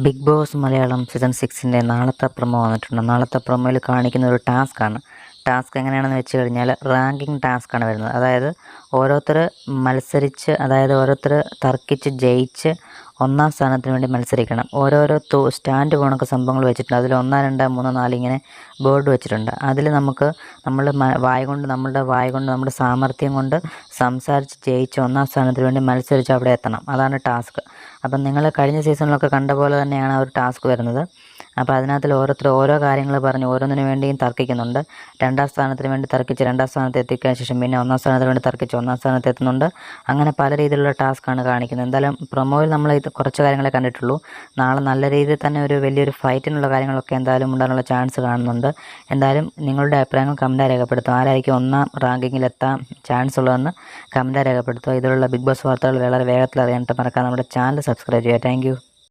Big boss Malayalam season 6ൻ്റെ നാളത്തെ promo വന്നിട്ടുണ്ട്. നാളത്തെ പ്രൊമോയിൽ കാണിക്കുന്ന ഒരു ടാസ്ക്കാണ്. ടാസ്ക് എങ്ങനെയാണെന്ന് വെച്ച് കഴിഞ്ഞാൽ റാങ്കിങ് ടാസ്ക്കാണ് വരുന്നത്. അതായത് ഓരോരുത്തർ മത്സരിച്ച്, ഓരോരുത്തർ തർക്കിച്ച് ജയിച്ച് ഒന്നാം സ്ഥാനത്തിന് വേണ്ടി മത്സരിക്കണം. ഓരോരോ സ്റ്റാൻഡ് പോണൊക്കെ സംഭവങ്ങൾ വെച്ചിട്ടുണ്ട്. അതിൽ 1, 2, 3, 4 ഇങ്ങനെ ബോർഡ് വെച്ചിട്ടുണ്ട്. അതിൽ നമുക്ക് നമ്മളുടെ വായ കൊണ്ട് നമ്മുടെ സാമർഥ്യം കൊണ്ട് സംസാരിച്ച് ജയിച്ച് ഒന്നാം സ്ഥാനത്തിന് വേണ്ടി മത്സരിച്ച് അവിടെ എത്തണം. അതാണ് ടാസ്ക്. അപ്പം നിങ്ങൾ കഴിഞ്ഞ സീസണിലൊക്കെ കണ്ട പോലെ തന്നെയാണ് ആ ഒരു ടാസ്ക് വരുന്നത്. അപ്പോൾ അതിനകത്തിൽ ഓരോരുത്തർ ഓരോ കാര്യങ്ങൾ പറഞ്ഞ് ഓരോന്നിനു വേണ്ടിയും തർക്കിക്കുന്നുണ്ട്. 2ാം സ്ഥാനത്തിന് വേണ്ടി തർക്കിച്ച് 2ാം സ്ഥാനത്ത് എത്തിക്കാൻ ശേഷം പിന്നെ 1ാം സ്ഥാനത്തിന് വേണ്ടി തർക്കിച്ച് 1ാം സ്ഥാനത്ത് എത്തുന്നുണ്ട്. അങ്ങനെ പല രീതിയിലുള്ള ടാസ്ക്കാണ് കാണിക്കുന്നത്. എന്തായാലും പ്രൊമോയിൽ നമ്മൾ ഇത് കുറച്ച് കാര്യങ്ങളെ കണ്ടിട്ടുള്ളൂ. നാളെ നല്ല രീതിയിൽ തന്നെ ഒരു വലിയൊരു ഫൈറ്റിനുള്ള കാര്യങ്ങളൊക്കെ എന്തായാലും ഉണ്ടാകാനുള്ള ചാൻസ് കാണുന്നുണ്ട്. എന്തായാലും നിങ്ങളുടെ അഭിപ്രായങ്ങൾ കമൻറ്റായി രേഖപ്പെടുത്തും. ആരായിരിക്കും 1ാം റാങ്കിങ്ങിൽ എത്താൻ ചാൻസ് ഉള്ളതെന്ന് കമൻറ്റായി രേഖപ്പെടുത്തുക. ഇതിലുള്ള ബിഗ് ബോസ് വാർത്തകൾ വളരെ വേഗത്തിൽ അറിയാനായിട്ട് മറക്കാതെ നമ്മുടെ ചാനൽ സബ്സ്ക്രൈബ് ചെയ്യുക. Thank you.